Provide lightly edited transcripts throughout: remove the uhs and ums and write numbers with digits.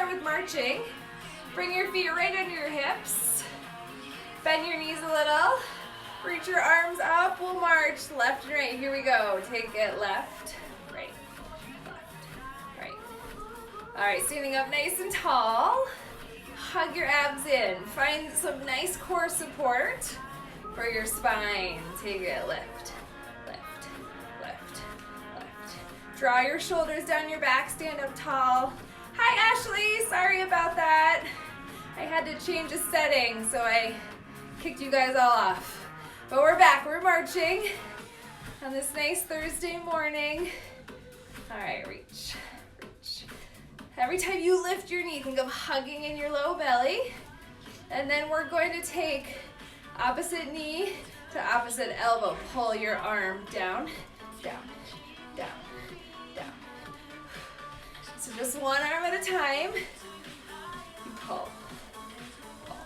start with marching. Bring your feet right under your hips. Bend your knees a little. Reach your arms up. We'll march left and right. Here we go. Take it left, right, left, right. All right, standing up nice and tall. Hug your abs in. Find some nice core support for your spine. Take it left, left, left, left. Draw your shoulders down your back. Stand up tall. Hi, Ashley. Sorry about that. I had to change a setting, so I kicked you guys all off. But we're back. We're marching on this nice Thursday morning. All right, reach, reach. Every time you lift your knee, think of hugging in your low belly. And then we're going to take opposite knee to opposite elbow. Pull your arm down, down, down, down. So just one arm at a time. You pull, pull.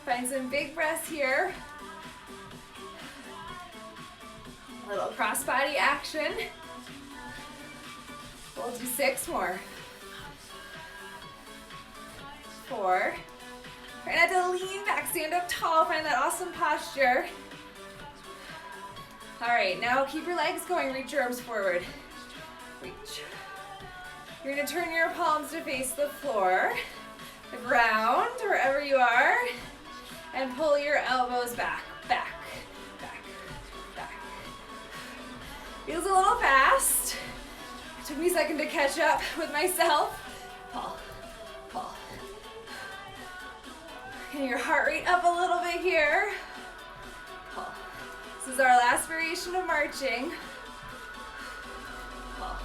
Find some big breaths here. A little cross-body action. We'll do 6 more. 4. Try not to lean back, stand up tall, find that awesome posture. All right, now keep your legs going, reach your arms forward. Reach. You're gonna turn your palms to face the floor, the ground, wherever you are, and pull your elbows back, back, back, back. Feels a little fast. Took me a second to catch up with myself. Pull, pull. Getting your heart rate up a little bit here. Pull. This is our last variation of marching. Pull.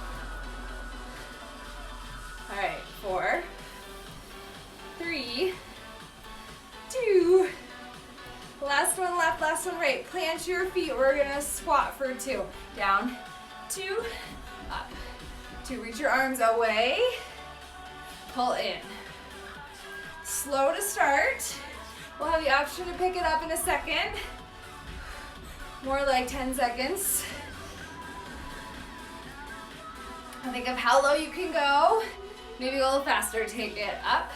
All right, 4, 3, 2. Last one left, last one right. Plant your feet. We're gonna squat for 2. Down, 2, up. 2, reach your arms away. Pull in. Slow to start. We'll have the option to pick it up in a second. More like 10 seconds. And think of how low you can go. Maybe a little faster. Take it up,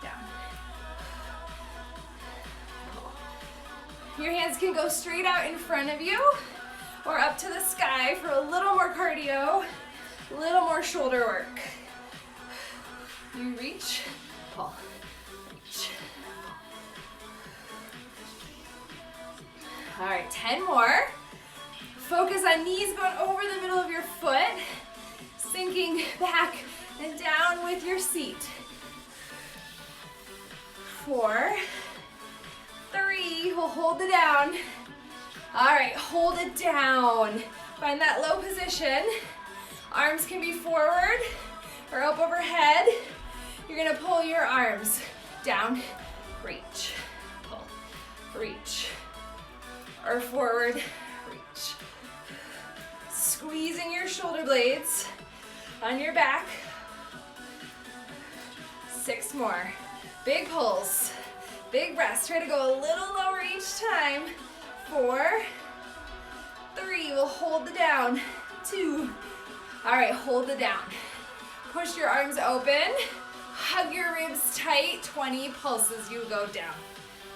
down. Your hands can go straight out in front of you or up to the sky for a little more cardio, a little more shoulder work. You reach, pull, reach. All right, 10 more. Focus on knees going over the middle of your foot, sinking back and down with your seat. 4, 3, we'll hold it down. All right, hold it down. Find that low position. Arms can be forward or up overhead. You're gonna pull your arms down, reach, pull, reach, or forward, reach. Squeezing your shoulder blades on your back. 6 more. Big pulls, big breaths. Try to go a little lower each time. 4, 3, we'll hold it down. 2, all right, hold it down. Push your arms open. Hug your ribs tight. 20 pulses. You go down,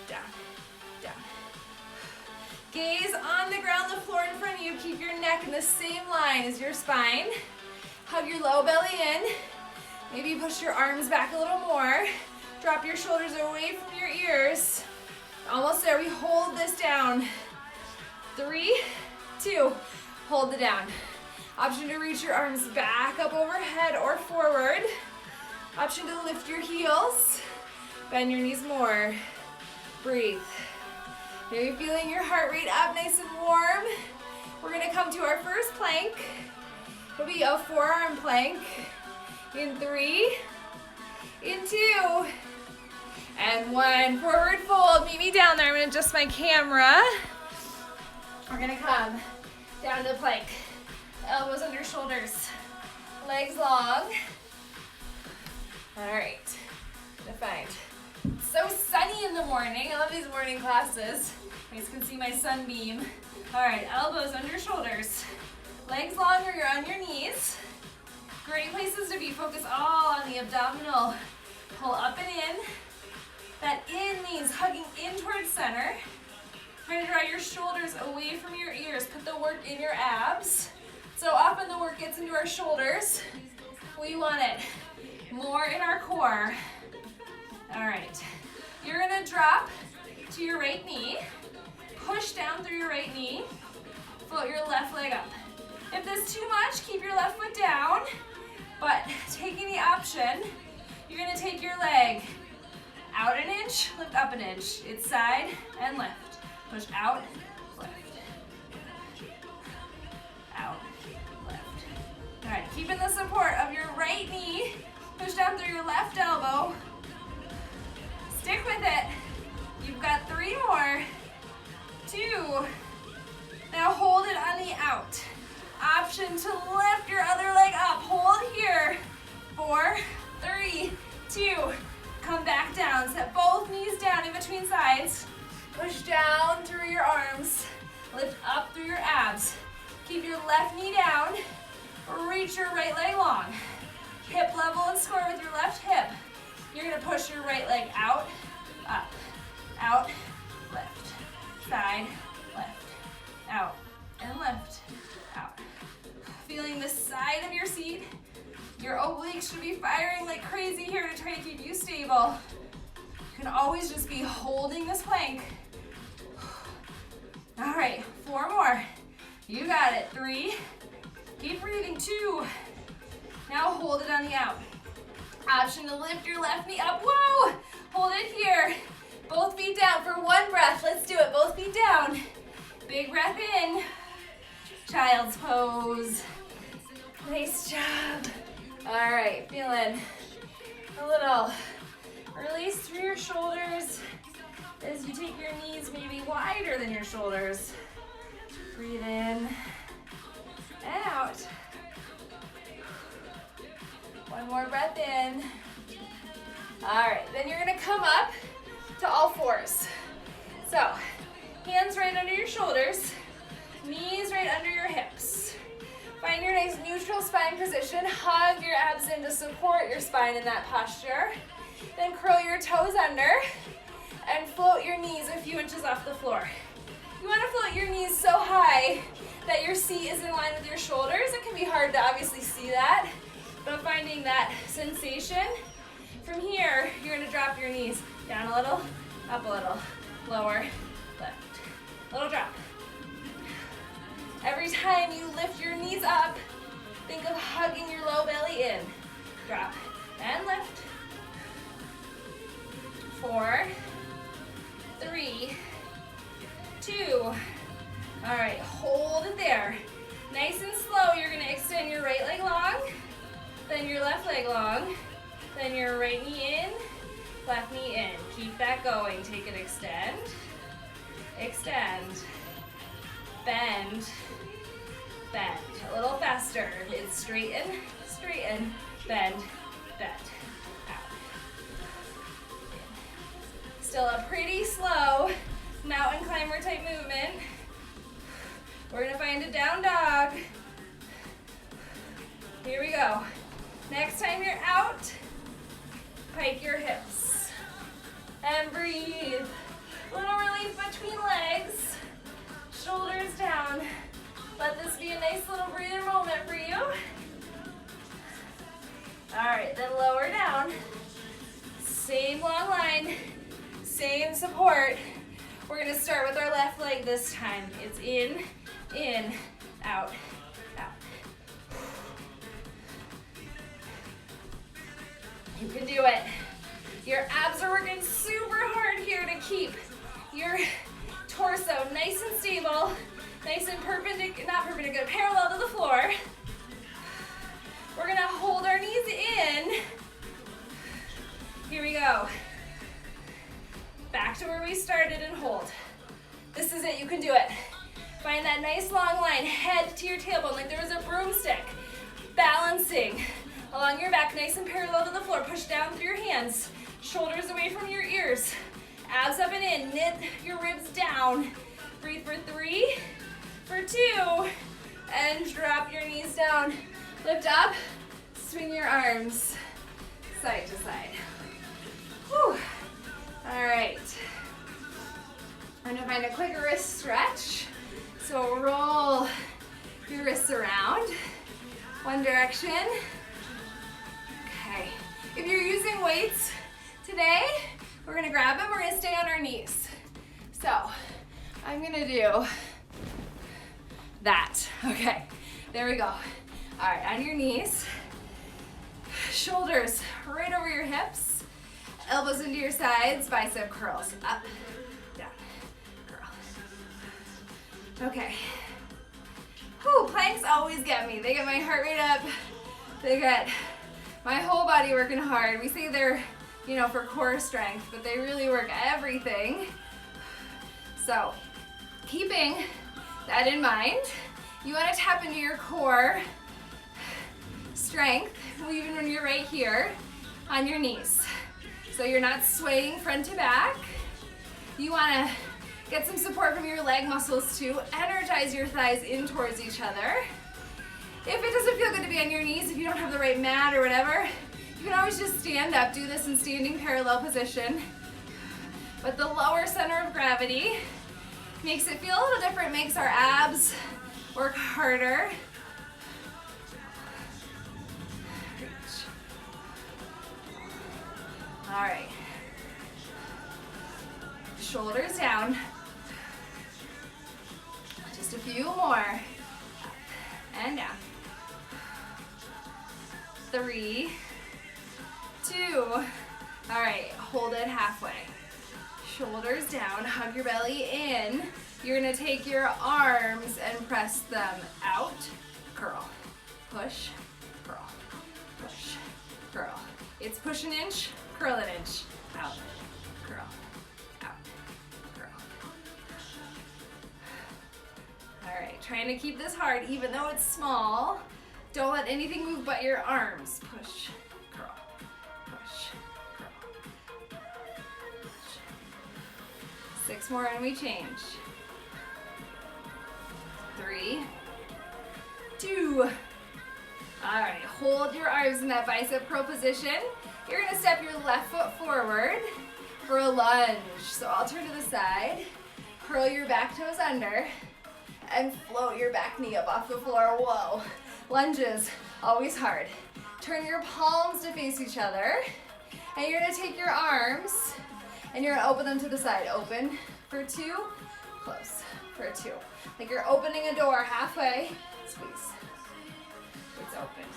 down, down. Gaze on the ground, the floor in front of you. Keep your neck in the same line as your spine. Hug your low belly in. Maybe push your arms back a little more. Drop your shoulders away from your ears. Almost there. We hold this down. 3, 2, hold it down. Option to reach your arms back up overhead or forward. Option to lift your heels. Bend your knees more. Breathe. Maybe feeling your heart rate up nice and warm. We're gonna come to our first plank. It'll be a forearm plank. In 3, in 2, and 1. Forward fold. Meet me down there. I'm gonna adjust my camera. We're gonna come down to the plank. Elbows under shoulders. Legs long. All right. Gonna find. It's so sunny in the morning. I love these morning classes. You guys can see my sunbeam. All right, elbows under shoulders. Legs long or you're on your knees. Great places to be. Focus all the abdominal. Pull up and in. That in means hugging in towards center. Try to draw your shoulders away from your ears. Put the work in your abs. So often the work gets into our shoulders. We want it more in our core. All right. You're gonna drop to your right knee. Push down through your right knee. Float your left leg up. If this is too much, keep your left foot down. But taking the option, you're gonna take your leg out an inch, lift up an inch. It's side and lift. Push out, lift. Out, lift. All right, keeping the support of your right knee. Push down through your left elbow. Stick with it. You've got 3 more. 2. Now hold it on the out. Option to lift your other leg up. Hold here. 4, 3, 2. Come back down. Set both knees down in between sides. Push down through your arms. Lift up through your abs. Keep your left knee down. Reach your right leg long. Hip level and score with your left hip. You're gonna push your right leg out, up, out, lift, side, lift, out, and lift, out. Feeling the side of your seat. Your obliques should be firing like crazy here to try to keep you stable. You can always just be holding this plank. All right, 4 more. You got it. 3. Keep breathing. 2. Now hold it on the out. Option to lift your left knee up. Whoa! Hold it here. Both feet down for 1 breath. Let's do it. Both feet down. Big breath in. Child's pose. Nice job. All right, feeling a little release through your shoulders as you take your knees maybe wider than your shoulders. Breathe in and out. 1 more breath in. All right, then you're gonna come up to all 4s. So, hands right under your shoulders, knees right under your hips. Find your nice neutral spine position. Hug your abs in to support your spine in that posture. Then curl your toes under and float your knees a few inches off the floor. You want to float your knees so high that your seat is in line with your shoulders. It can be hard to obviously see that, but finding that sensation. From here, you're going to drop your knees down a little, up a little, lower, lift. Little drop. Every time you lift your knees up, think of hugging your low belly in. Drop and lift. 4, 3, 2. All right, hold it there. Nice and slow, you're gonna extend your right leg long, then your left leg long, then your right knee in, left knee in. Keep that going. Take it, extend, extend, bend, bend. A little faster. It's straighten, straighten, bend, bend. Out. Still a pretty slow mountain climber type movement. We're gonna find a down dog. Here we go. Next time you're out, pike your hips and breathe. Little relief between legs, shoulders down. Let this be a nice little breather moment for you. All right, then lower down. Same long line, same support. We're gonna start with our left leg this time. It's in, out, out. You can do it. Your abs are working super hard here to keep your torso nice and stable, nice and perpendicular, not perpendicular, parallel to the floor. We're gonna hold our knees in. Here we go. Back to where we started and hold. This is it, you can do it. Find that nice long line, head to your tailbone like there was a broomstick. Balancing along your back, nice and parallel to the floor. Push down through your hands, shoulders away from your ears. Abs up and in, knit your ribs down. Breathe for 3, for 2, and drop your knees down. Lift up, swing your arms. side to side. Whew. All right. I'm gonna find a quick wrist stretch. So roll your wrists around, one direction. Okay. If you're using weights today, we're gonna grab them, we're gonna stay on our knees. So I'm gonna do that. Okay, there we go. All right, on your knees, shoulders right over your hips, elbows into your sides, bicep curls, up, down, curl. Okay. Whew, planks always get me. They get my heart rate up. They get my whole body working hard. We say they're, for core strength, but they really work everything. So, keeping that in mind, you want to tap into your core strength, even when you're right here on your knees. So you're not swaying front to back. You want to get some support from your leg muscles to energize your thighs in towards each other. If it doesn't feel good to be on your knees, if you don't have the right mat or whatever, you can always just stand up, do this in standing parallel position. But the lower center of gravity makes it feel a little different, makes our abs work harder. Reach. All right. Shoulders down. Just a few more. Up and down. 3, 2. All right, hold it halfway. Shoulders down, hug your belly in. You're gonna take your arms and press them out. Curl, push, curl, push, curl. It's push an inch, curl an inch. Out, curl, out, curl. All right, trying to keep this hard even though it's small. Don't let anything move but your arms. Push, curl, push, curl. 6 more and we change. 3, 2. All right, hold your arms in that bicep curl position. You're gonna step your left foot forward for a lunge. So I'll turn to the side, curl your back toes under, and float your back knee up off the floor. Whoa. Lunges, always hard. Turn your palms to face each other, and you're gonna take your arms, and you're gonna open them to the side. Open for 2, close for 2. Like you're opening a door halfway, squeeze. It's open,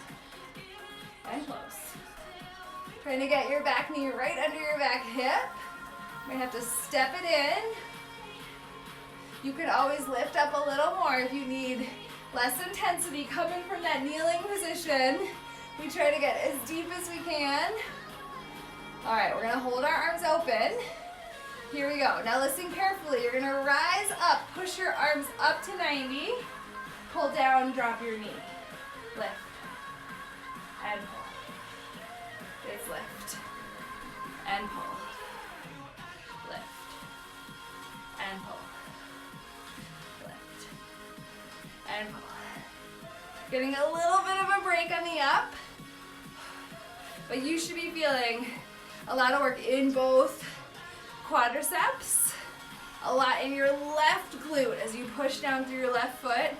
and close. Trying to get your back knee right under your back hip. You're gonna have to step it in. You can always lift up a little more if you need less intensity coming from that kneeling position. We try to get as deep as we can. All right, we're gonna hold our arms open. Here we go. Now listen carefully. You're gonna rise up, push your arms up to 90, pull down, drop your knee. Lift and pull. It's lift and pull. Lift and pull. And pull. Getting a little bit of a break on the up, but you should be feeling a lot of work in both quadriceps, a lot in your left glute as you push down through your left foot.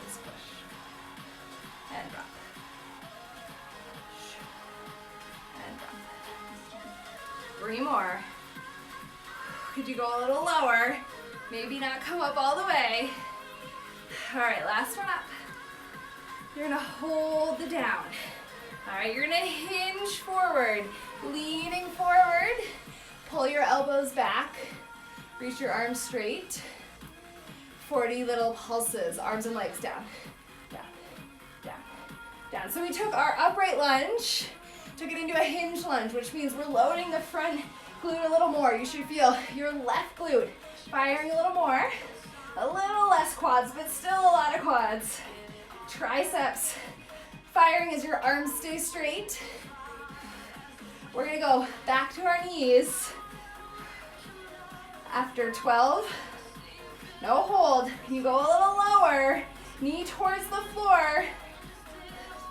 Just push and drop. Push and drop. 3 more. Could you go a little lower? Maybe not come up all the way. All right, last one up. You're gonna hold the down. All right, you're gonna hinge forward, leaning forward. Pull your elbows back, reach your arms straight. 40 little pulses, arms and legs down, down, down, down. So we took our upright lunge, took it into a hinge lunge, which means we're loading the front glute a little more. You should feel your left glute firing a little more. A little less quads, but still a lot of quads. Triceps firing as your arms stay straight. We're gonna go back to our knees. After 12, no hold. You go a little lower, knee towards the floor.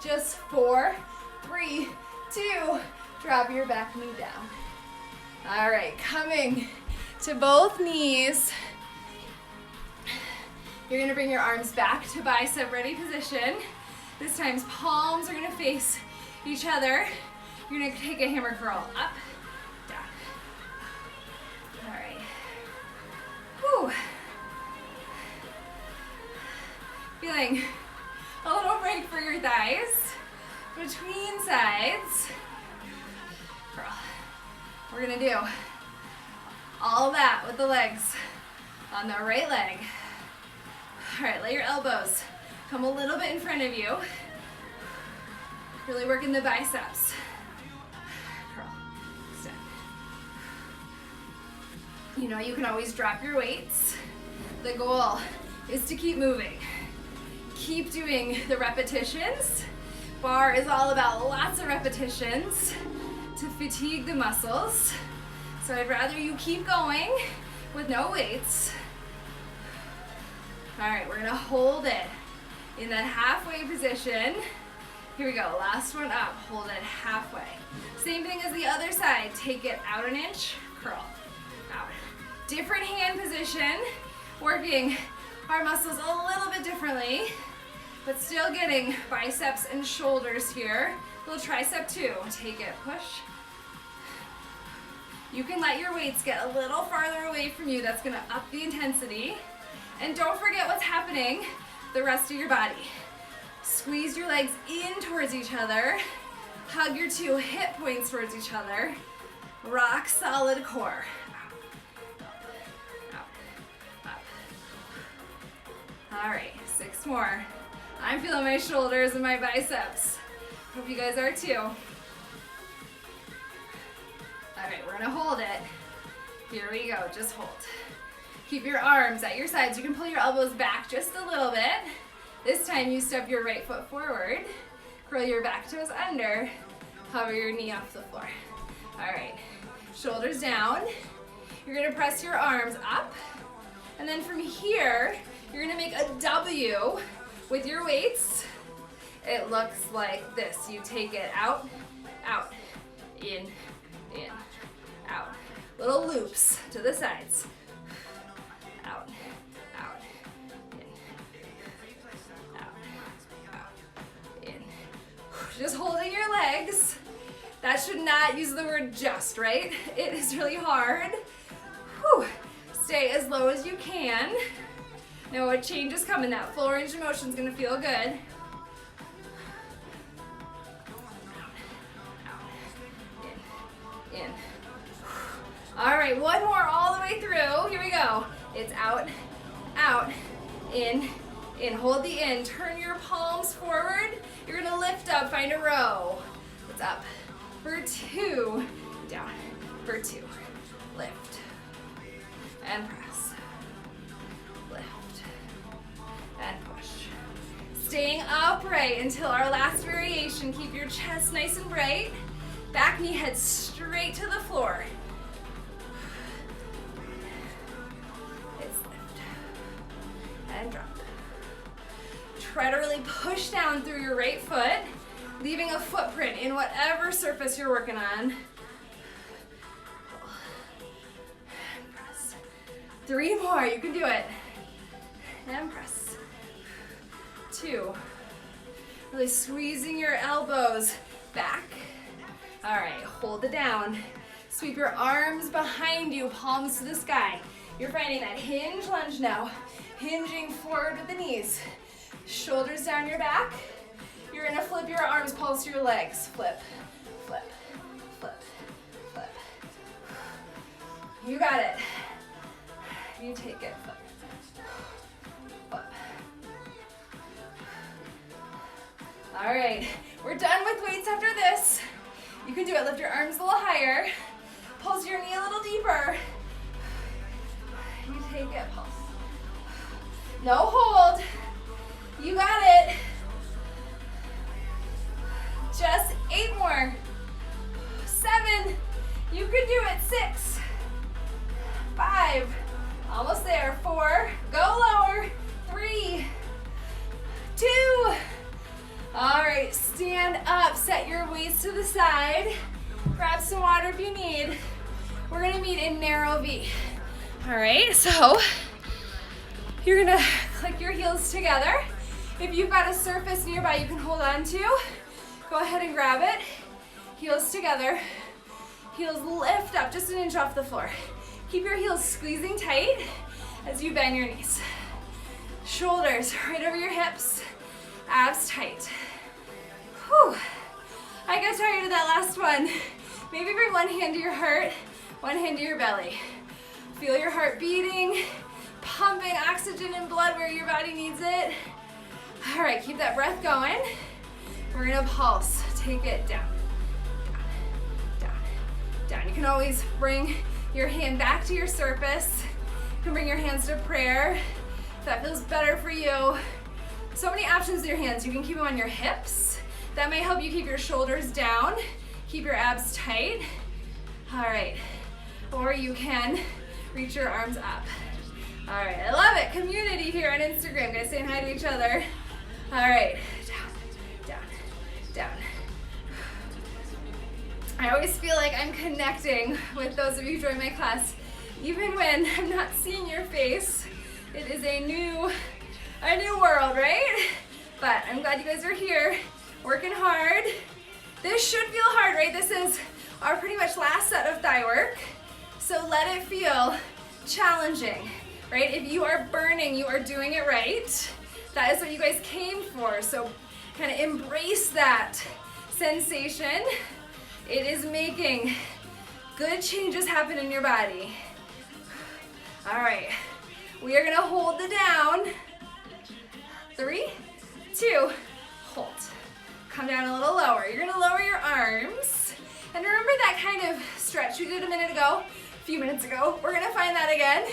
Just 4, 3, 2, drop your back knee down. All right, coming to both knees. You're gonna bring your arms back to bicep ready position. This time palms are gonna face each other. You're gonna take a hammer curl up, down. All right. Whew. Feeling a little break for your thighs. Between sides. Curl. We're gonna do all that with the legs on the right leg. All right, let your elbows come a little bit in front of you. Really working the biceps. Curl, step. You know you can always drop your weights. The goal is to keep moving. Keep doing the repetitions. Bar is all about lots of repetitions to fatigue the muscles. So I'd rather you keep going with no weights. All right, we're gonna hold it in that halfway position. Here we go, last one up, hold it halfway. Same thing as the other side, take it out an inch, curl, out. Different hand position, working our muscles a little bit differently, but still getting biceps and shoulders here. Little tricep too, take it, push. You can let your weights get a little farther away from you, that's gonna up the intensity. And don't forget what's happening the rest of your body. Squeeze your legs in towards each other. Hug your 2 hip points towards each other. Rock solid core. Out, up. All right, 6 more. I'm feeling my shoulders and my biceps. Hope you guys are too. All right, we're gonna hold it. Here we go, just hold. Keep your arms at your sides. You can pull your elbows back just a little bit. This time you step your right foot forward, curl your back toes under, hover your knee off the floor. All right, shoulders down. You're gonna press your arms up, and then from here, you're gonna make a W with your weights. It looks like this. You take it out, out, in, out. Little loops to the sides. Out, out, in, out, out, in. Just holding your legs. That should not use the word just, right? It is really hard. Whew. Stay as low as you can. Now a change is coming. That full range of motion is gonna feel good. In. All right, one more all the way through. Here we go. It's out, out, in. Hold the in. Turn your palms forward. You're gonna lift up, find a row. It's up for 2, down for 2. Lift and press. Lift and push. Staying upright until our last variation. Keep your chest nice and bright. Back knee head straight to the floor. It's lift and drop. Try to really push down through your right foot, leaving a footprint in whatever surface you're working on. Press. 3 more, you can do it. And press. 2. Really squeezing your elbows back. All right, hold it down. Sweep your arms behind you, palms to the sky. You're finding that hinge lunge now. Hinging forward with the knees. Shoulders down your back. You're gonna flip your arms, palms to your legs. Flip, flip, flip, flip. You got it. You take it, flip, flip. All right, we're done with weights after this. You can do it, lift your arms a little higher. Pulse your knee a little deeper. You take it, pulse. No hold. You got it. Just 8 more. 7. You can do it. 6. 5. Almost there. 4. Go lower. 3. 2. All right, stand Stand up, set your weights to the side. Grab some water if you need. We're gonna meet in narrow V. All right, so you're gonna click your heels together. If you've got a surface nearby you can hold on to, go ahead and grab it. Heels together. Heels lift up just an inch off the floor. Keep your heels squeezing tight as you bend your knees. Shoulders right over your hips, abs tight. Whew. I got tired of that last one. Maybe bring one hand to your heart, one hand to your belly. Feel your heart beating, pumping oxygen and blood where your body needs it. All right, keep that breath going. We're gonna pulse. Take it down, down, down, down. You can always bring your hand back to your surface. You can bring your hands to prayer. If that feels better for you. So many options with your hands. You can keep them on your hips. That might help you keep your shoulders down, keep your abs tight. All right, or you can reach your arms up. All right, I love it. Community here on Instagram, guys saying hi to each other. All right, down, down, down. I always feel like I'm connecting with those of you who join my class, even when I'm not seeing your face. It is a new world, right? But I'm glad you guys are here, working hard. This should feel hard, right? This is our pretty much last set of thigh work. So let it feel challenging, right? If you are burning, you are doing it right. That is what you guys came for. So kind of embrace that sensation. It is making good changes happen in your body. All right, we are gonna hold the down. 3, 2, hold. Come down a little lower. You're gonna lower your arms. And remember that kind of stretch we did a few minutes ago. We're gonna find that again,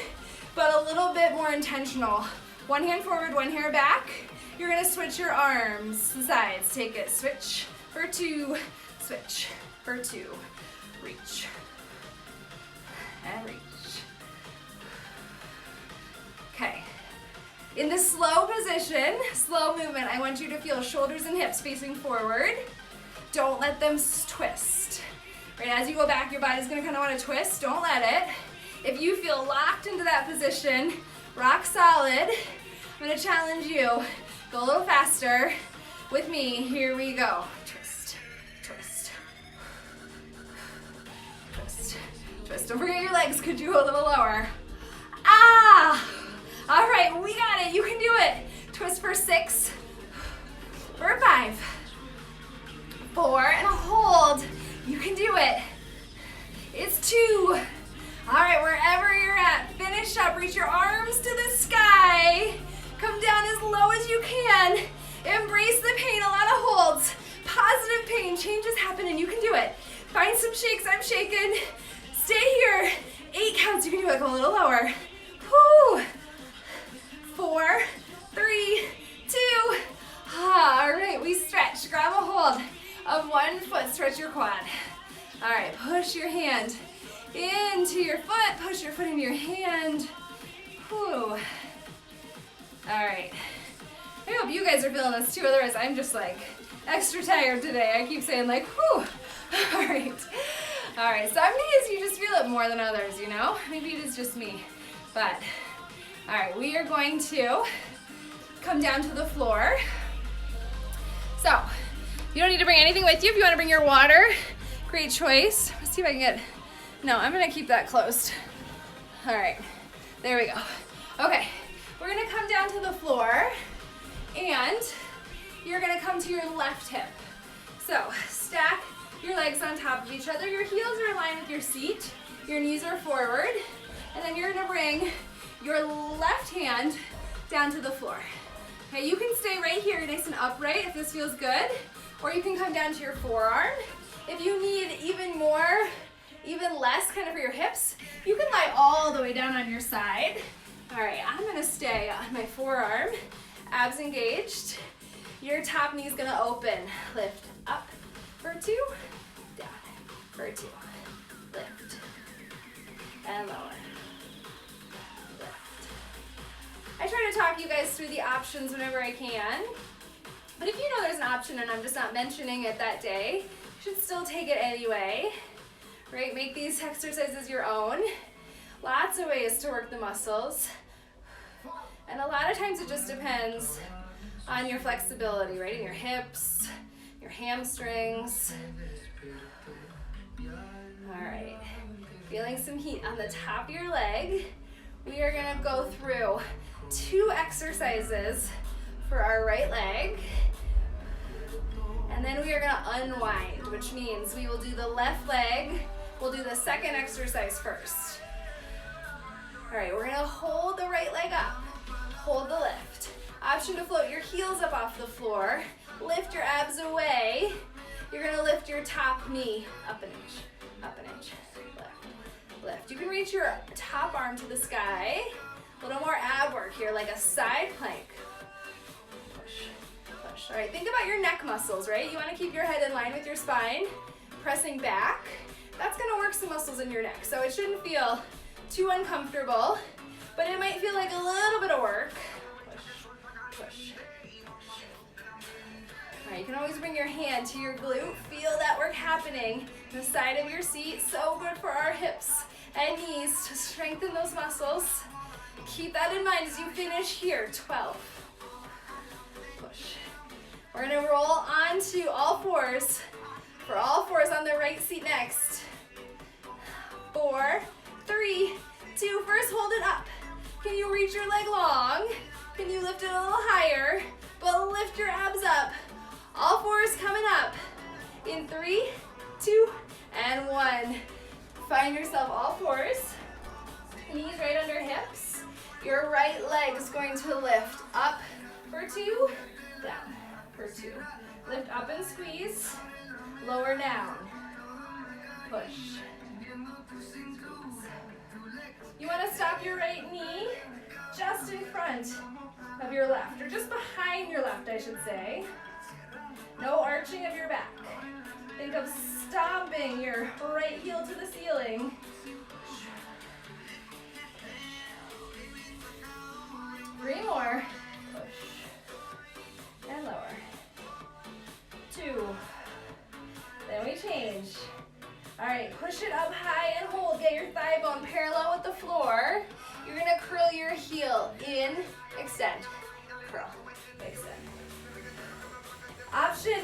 but a little bit more intentional. One hand forward, one hand back. You're gonna switch your arms to sides. Take it, switch for 2, switch for 2, reach, and reach. Okay. In the slow position, slow movement, I want you to feel shoulders and hips facing forward. Don't let them twist. Right, as you go back, your body's gonna kind of want to twist. Don't let it. If you feel locked into that position, rock solid, I'm gonna challenge you. Go a little faster with me. Here we go. Twist, twist, twist, twist. Don't forget your legs. Could you go a little lower? Ah! All right, we got it. You can do it. Twist for 6, for 5, 4, and a hold. You can do it. It's 2. All right, wherever you're at, finish up. Reach your arms to the sky. Come down as low as you can. Embrace the pain. A lot of holds. Positive pain. Changes happen, and you can do it. Find some shakes. I'm shaking. Stay here. 8 counts. You can do it. Go a little lower. Whoo. 4, 3, 2. All right, we stretch. Grab a hold of one foot. Stretch your quad. All right, push your hand into your foot. Push your foot into your hand. Whew. All right. I hope you guys are feeling this too. Otherwise, I'm just like extra tired today. I keep saying like, whew. All right. All right. Some days you just feel it more than others, you know? Maybe it is just me. But, all right, we are going to come down to the floor. So, you don't need to bring anything with you. If you want to bring your water, great choice. Let's see if I can get, no, I'm going to keep that closed. All right, there we go. Okay, we're going to come down to the floor, and you're going to come to your left hip. So, stack your legs on top of each other. Your heels are in line with your seat. Your knees are forward. And then you're going to bring your left hand down to the floor. Okay, you can stay right here nice and upright if this feels good, or you can come down to your forearm. If you need even less kind of for your hips, you can lie all the way down on your side. All right, I'm gonna stay on my forearm, abs engaged. Your top knee is gonna open. Lift up for 2, down for 2, lift, and lower. I try to talk you guys through the options whenever I can. But if you know there's an option and I'm just not mentioning it that day, you should still take it anyway, right? Make these exercises your own. Lots of ways to work the muscles. And a lot of times it just depends on your flexibility, right? In your hips, your hamstrings. All right, feeling some heat on the top of your leg. We are gonna go through 2 exercises for our right leg. And then we are gonna unwind, which means we will do the left leg. We'll do the second exercise first. All right, we're gonna hold the right leg up. Hold the lift. Option to float your heels up off the floor. Lift your abs away. You're gonna lift your top knee up an inch, lift. You can reach your top arm to the sky. A little more ab work here, like a side plank. Push. All right, think about your neck muscles, right? You wanna keep your head in line with your spine, pressing back. That's gonna work some muscles in your neck, so it shouldn't feel too uncomfortable, but it might feel like a little bit of work. Push. All right, you can always bring your hand to your glute. Feel that work happening on the side of your seat. So good for our hips and knees to strengthen those muscles. Keep that in mind as you finish here. 12. Push. We're gonna roll onto all fours. For all fours on the right seat next. 4, 3, 2. First, hold it up. Can you reach your leg long? Can you lift it a little higher? But lift your abs up. All fours coming up. In 3, 2, and 1. Find yourself all fours. Knees right under hips. Your right leg is going to lift up for 2, down for 2. Lift up and squeeze. Lower down. Push. You want to stop your right knee just in front of your left, or just behind your left, I should say. No arching of your back. Think of stomping your right heel to the ceiling. 3 more. Push. And lower. 2. Then we change. All right, push it up high and hold. Get your thigh bone parallel with the floor. You're gonna curl your heel in, extend, curl, extend. Option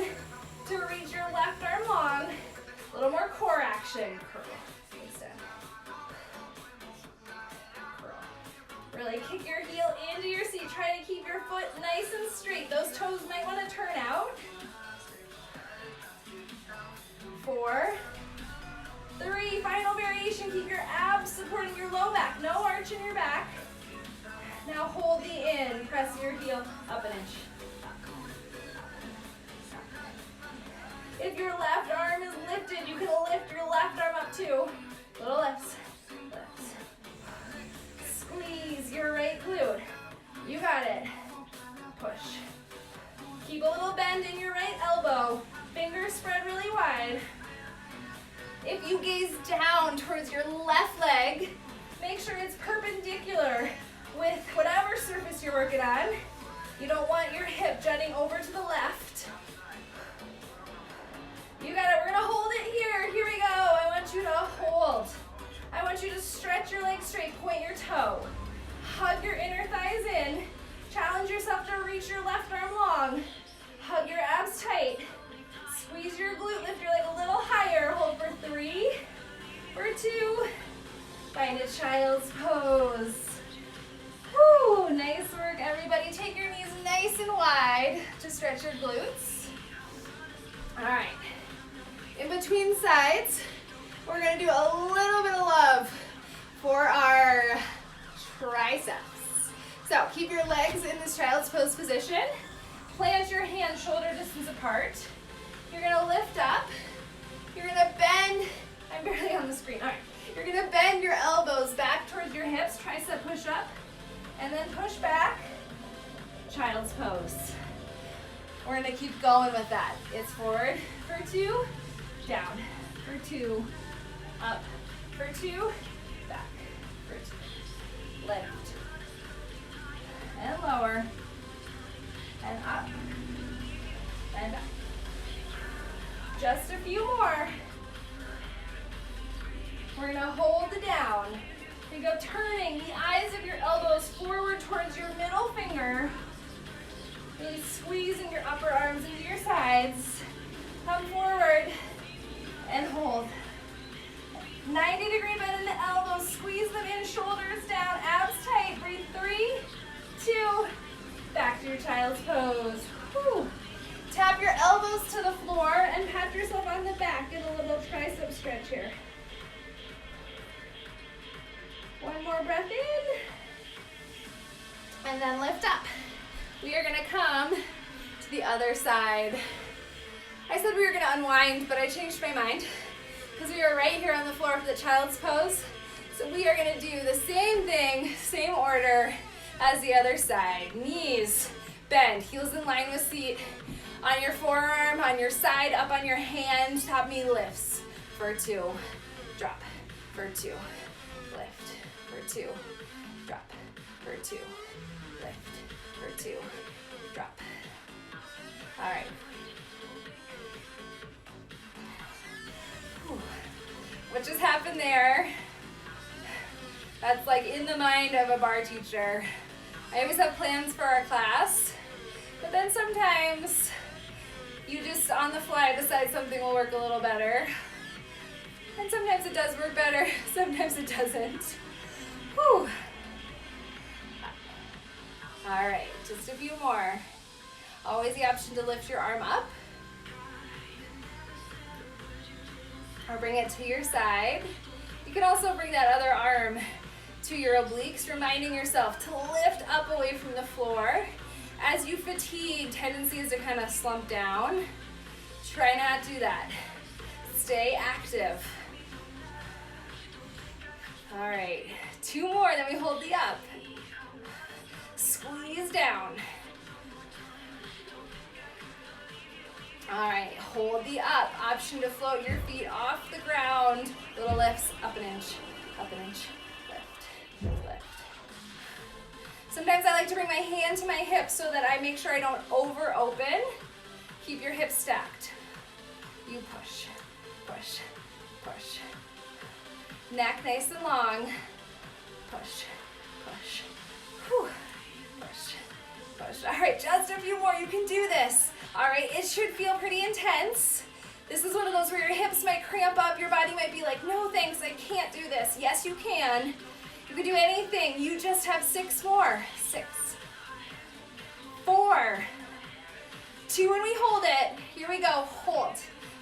to reach your left arm long. A little more core action. Curl, extend, curl. Really kick your heel into your seat. Try to keep your foot nice and straight. Those toes might want to turn out. 4, 3, final variation. Keep your abs supporting your low back. No arch in your back. Now hold the in. Press your heel up an inch. If your left arm is lifted, you can lift your left arm up too. Little lifts. Squeeze your right glute. You got it. Push. Keep a little bend in your right elbow. Fingers spread really wide. If you gaze down towards your left leg, make sure it's perpendicular with whatever surface you're working on. You don't want your hip jutting over to the left. You got it. We're going to hold it here. Here we go. I want you to hold. I want you to stretch your leg straight. Point your toe. Hug your inner thighs in. Challenge yourself to reach your left arm long. Hug your abs tight. Squeeze your glute. Lift your leg a little higher. Hold for 3, for 2. Find a child's pose. Woo, nice work, everybody. Take your knees nice and wide to stretch your glutes. All right. In between sides, we're going to do a little bit of love for our triceps. So keep your legs in this child's pose position. Plant your hands shoulder distance apart. You're going to lift up. You're going to bend. I'm barely on the screen. All right. You're going to bend your elbows back towards your hips. Tricep push up. And then push back. Child's pose. We're going to keep going with that. It's forward for 2. Down for 2, up for 2, back for 2. Lift and lower and up and back. Just a few more. We're gonna hold it down. You go turning the eyes of your elbows forward towards your middle finger. Really squeezing your upper arms into your sides. Come forward and hold. 90-degree bend in the elbows. Squeeze them in, shoulders down, abs tight. Breathe 3, 2, back to your child's pose. Whew. Tap your elbows to the floor and pat yourself on the back. Get a little tricep stretch here. One more breath in. And then lift up. We are gonna come to the other side. I said we were gonna unwind, but I changed my mind because we are right here on the floor for the child's pose. So we are gonna do the same thing, same order as the other side. Knees bend, heels in line with seat. On your forearm, on your side, up on your hand, top knee lifts. For 2, drop. For 2, lift. For 2, drop. For 2, lift. For 2, drop. All right. Whew. What just happened there? That's like in the mind of a bar teacher. I always have plans for our class, but then sometimes you just on the fly decide something will work a little better. And sometimes it does work better, sometimes it doesn't. Whew. All right, just a few more. Always the option to lift your arm up. Or bring it to your side. You can also bring that other arm to your obliques, reminding yourself to lift up away from the floor. As you fatigue, tendency is to kind of slump down. Try not to do that. Stay active. All right, 2 more, then we hold the up. Squeeze down. All right, hold the up. Option to float your feet off the ground. Little lifts, up an inch, lift, lift. Sometimes I like to bring my hand to my hip so that I make sure I don't over open. Keep your hips stacked. You push, push, push. Neck nice and long. Push, push, whew. Push, push. All right, just a few more. You can do this. All right, it should feel pretty intense. This is one of those where your hips might cramp up. Your body might be like, no thanks, I can't do this. Yes, you can. You can do anything. You just have 6 more. 6, 4, 2, and we hold it. Here we go, hold.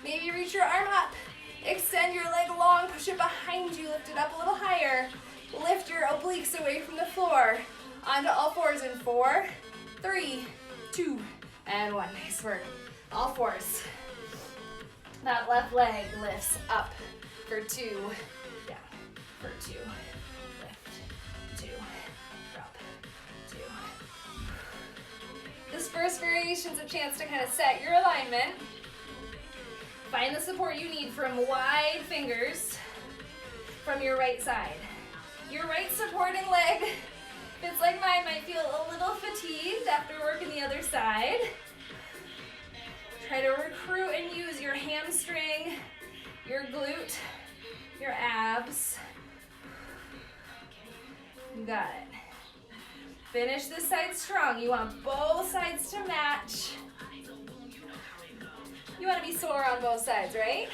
Maybe reach your arm up. Extend your leg long, push it behind you, lift it up a little higher. Lift your obliques away from the floor. Onto all fours in 4, 3, 2, and 1. Nice work. All fours. That left leg lifts up for 2, down for 2, lift, 2, drop, 2. This first variation is a chance to kind of set your alignment. Find the support you need from wide fingers from your right side. Your right supporting leg, if it's like mine, might feel a little fatigued after working the other side. Try to recruit and use your hamstring, your glute, your abs. You got it. Finish this side strong. You want both sides to match. You want to be sore on both sides, right?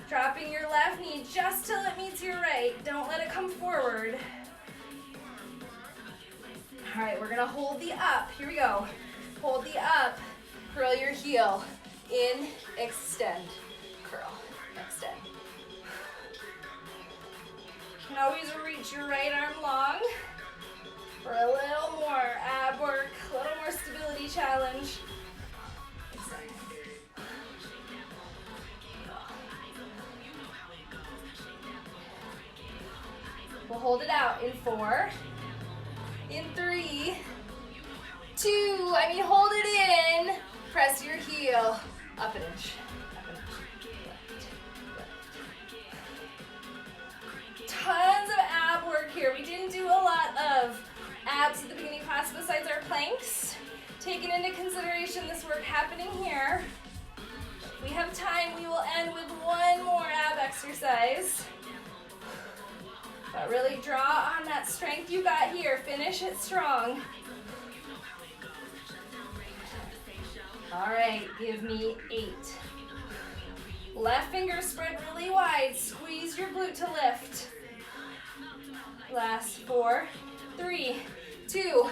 Dropping your left knee just till it meets your right. Don't let it come forward. All right, we're gonna hold the up. Here we go. Hold the up. Curl your heel. In, extend, curl, extend. You can always reach your right arm long for a little more ab work, a little more stability challenge. Extend. We'll hold it out in 4, in 3, 2, hold it in. Press your heel up an inch, left, left. Tons of ab work here. We didn't do a lot of abs at the beginning of class besides our planks. Taking into consideration this work happening here. If we have time, we will end with one more ab exercise. But really draw on that strength you got here. Finish it strong. All right, give me 8. Left finger spread really wide. Squeeze your glute to lift. Last 4, 3, 2,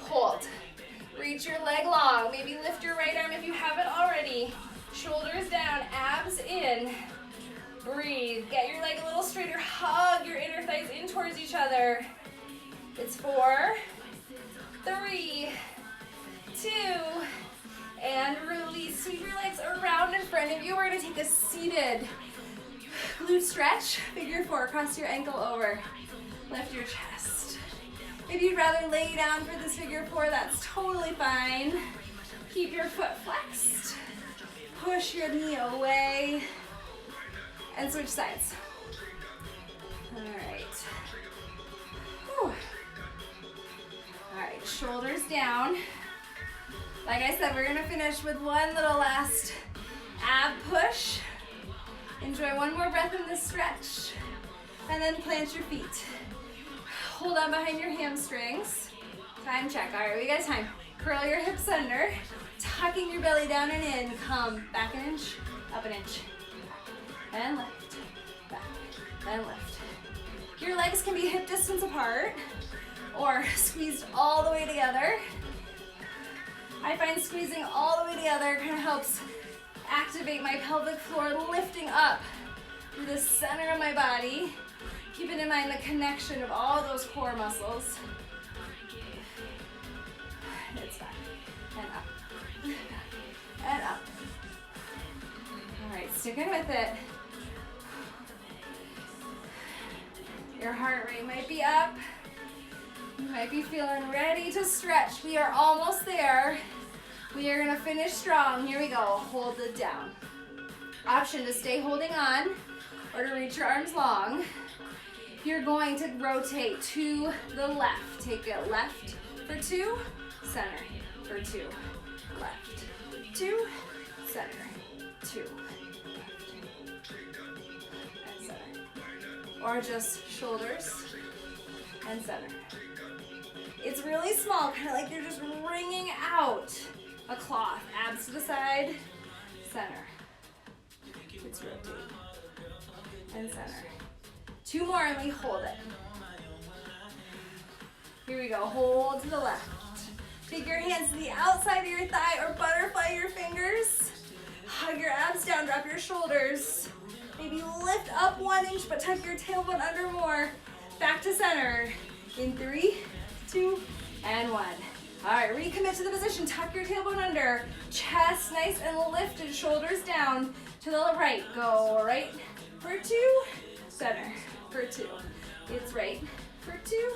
hold. Reach your leg long. Maybe lift your right arm if you haven't already. Shoulders down, abs in. Breathe. Get your leg a little straighter. Hug your inner thighs in towards each other. It's 4, 3, 2, and release. Sweep your legs around in front of you. We're going to take a seated glute stretch. Figure 4, cross your ankle over. Lift your chest. If you'd rather lay down for this figure 4, that's totally fine. Keep your foot flexed. Push your knee away. And switch sides. All right. Whew. All right, shoulders down. Like I said, we're gonna finish with one little last ab push. Enjoy one more breath in this stretch. And then plant your feet. Hold on behind your hamstrings. Time check. All right, we got time. Curl your hips under. Tucking your belly down and in. Come back an inch, up an inch. And lift, back, and lift. Your legs can be hip distance apart or squeezed all the way together. I find squeezing all the way together kind of helps activate my pelvic floor, lifting up through the center of my body, keeping in mind the connection of all those core muscles. It's back, and up, and up. All right, sticking with it. Your heart rate might be up. You might be feeling ready to stretch. We are almost there. We are gonna finish strong. Here we go, hold it down. Option to stay holding on or to reach your arms long. You're going to rotate to the left. Take it left for 2, center for 2, left, 2, center, 2. Or just shoulders and center. It's really small, kind of like you're just wringing out a cloth. Abs to the side, center. It's rotate. And center. 2 more and we hold it. Here we go, hold to the left. Take your hands to the outside of your thigh or butterfly your fingers. Hug your abs down, drop your shoulders. Maybe lift up 1 inch, but tuck your tailbone under more. Back to center. In 3, 2, and 1. All right, recommit to the position. Tuck your tailbone under. Chest nice and lifted. Shoulders down to the right. Go right for 2, center for 2. It's right for 2,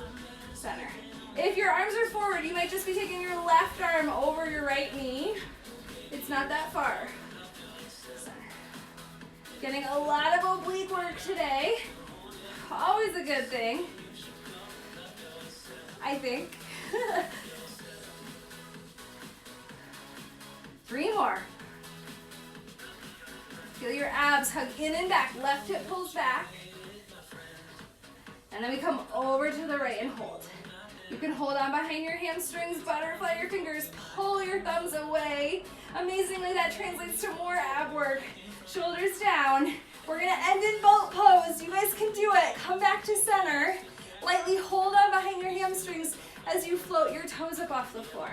center. If your arms are forward, you might just be taking your left arm over your right knee. It's not that far. Getting a lot of oblique work today. Always a good thing, I think. 3 more. Feel your abs hug in and back. Left hip pulls back. And then we come over to the right and hold. You can hold on behind your hamstrings, butterfly your fingers, pull your thumbs away. Amazingly, that translates to more ab work. Shoulders down. We're gonna end in boat pose. You guys can do it. Come back to center. Lightly hold on behind your hamstrings as you float your toes up off the floor.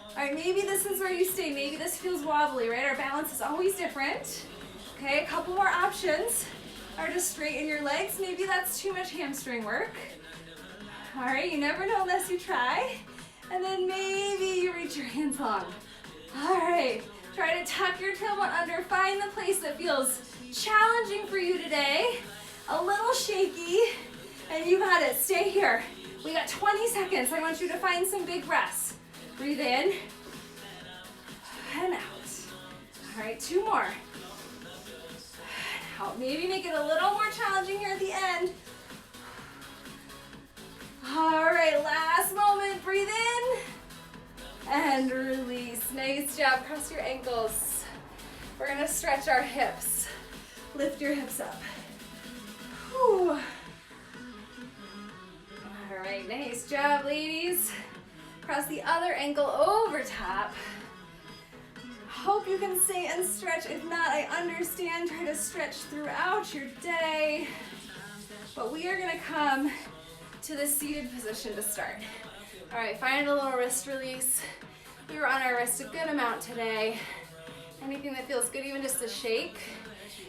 All right, maybe this is where you stay. Maybe this feels wobbly, right? Our balance is always different. Okay, a couple more options are to straighten your legs. Maybe that's too much hamstring work. All right, you never know unless you try. And then maybe you reach your hands long. All right. Try to tuck your tailbone under. Find the place that feels challenging for you today. A little shaky. And you got it. Stay here. We got 20 seconds. I want you to find some big breaths. Breathe in. And out. All right, 2 more. Out. Maybe make it a little more challenging here at the end. All right, last moment. Breathe in and release. Nice job. Cross your ankles. We're gonna stretch our hips. Lift your hips up. Whew. All right, nice job, ladies. Cross the other ankle over top. Hope you can stay and stretch. If not, I understand. Try to stretch throughout your day. But we are gonna come to the seated position to start. All right, find a little wrist release. We were on our wrist a good amount today. Anything that feels good, even just a shake.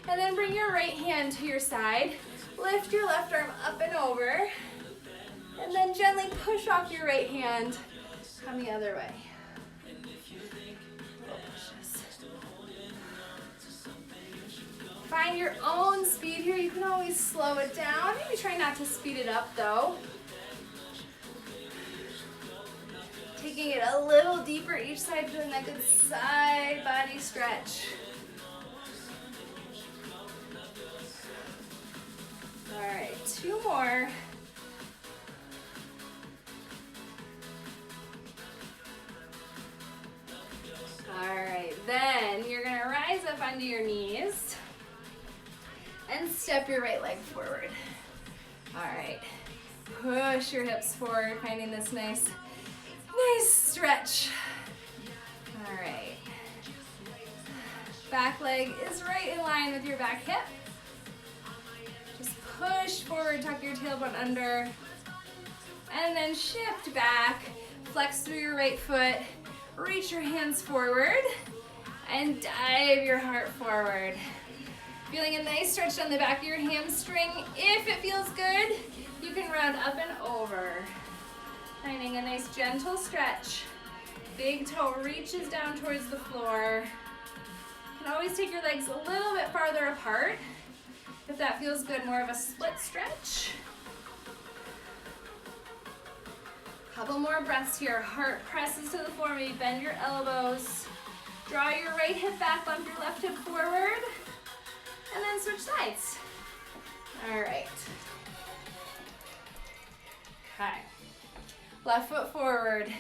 And then bring your right hand to your side. Lift your left arm up and over. And then gently push off your right hand. Come the other way. Little pushes. Find your own speed here. You can always slow it down. Maybe try not to speed it up though. Taking it a little deeper each side, feeling that good side body stretch. All right, 2 more. All right, then you're gonna rise up onto your knees and step your right leg forward. All right, push your hips forward, finding this nice stretch. All right, back leg is right in line with your back hip. Just push forward, tuck your tailbone under, and then shift back, flex through your right foot, reach your hands forward, and dive your heart forward. Feeling a nice stretch down the back of your hamstring. If it feels good, you can round up and over. Finding a nice gentle stretch. Big toe reaches down towards the floor. You can always take your legs a little bit farther apart. If that feels good, more of a split stretch. Couple more breaths here. Heart presses to the floor. Maybe bend your elbows. Draw your right hip back, bump your left hip forward. And then switch sides. All right. Okay. Left foot forward.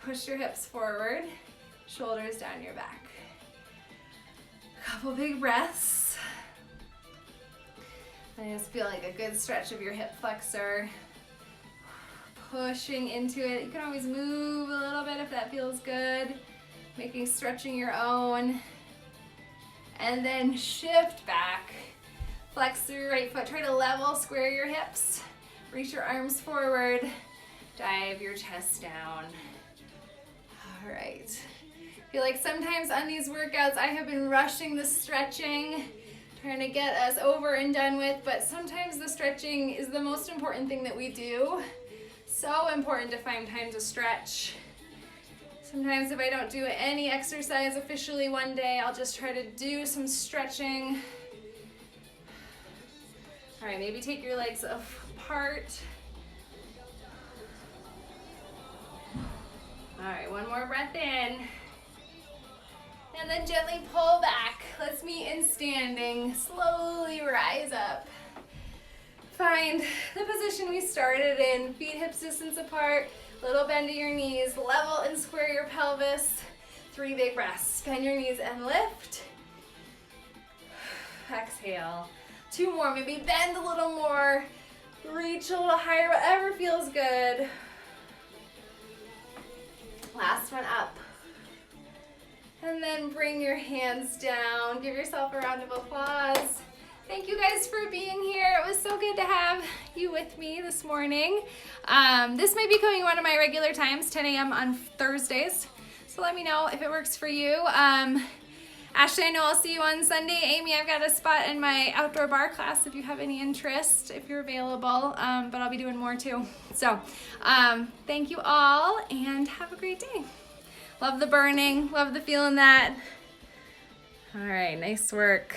Push your hips forward. Shoulders down your back. Couple big breaths. I just feel like a good stretch of your hip flexor. Pushing into it. You can always move a little bit if that feels good. Making stretching your own. And then shift back. Flex through your right foot. Try to level, square your hips. Reach your arms forward. Dive your chest down. All right. I feel like sometimes on these workouts I have been rushing the stretching, trying to get us over and done with, but sometimes the stretching is the most important thing that we do. So important to find time to stretch. Sometimes if I don't do any exercise officially one day, I'll just try to do some stretching. All right, maybe take your legs apart. All right, one more breath in. And then gently pull back. Let's meet in standing. Slowly rise up. Find the position we started in. Feet hips distance apart. Little bend to your knees. Level and square your pelvis. 3 big breaths. Bend your knees and lift. Exhale. 2 more. Maybe bend a little more. Reach a little higher. Whatever feels good. Last one up. And then bring your hands down. Give yourself a round of applause. Thank you guys for being here. It was so good to have you with me this morning. This might be coming one of my regular times, 10 a.m. on Thursdays. So let me know if it works for you. Ashley, I know I'll see you on Sunday. Amy, I've got a spot in my outdoor bar class if you have any interest, if you're available. But I'll be doing more too. So thank you all and have a great day. Love the burning, love the feeling that. All right, nice work.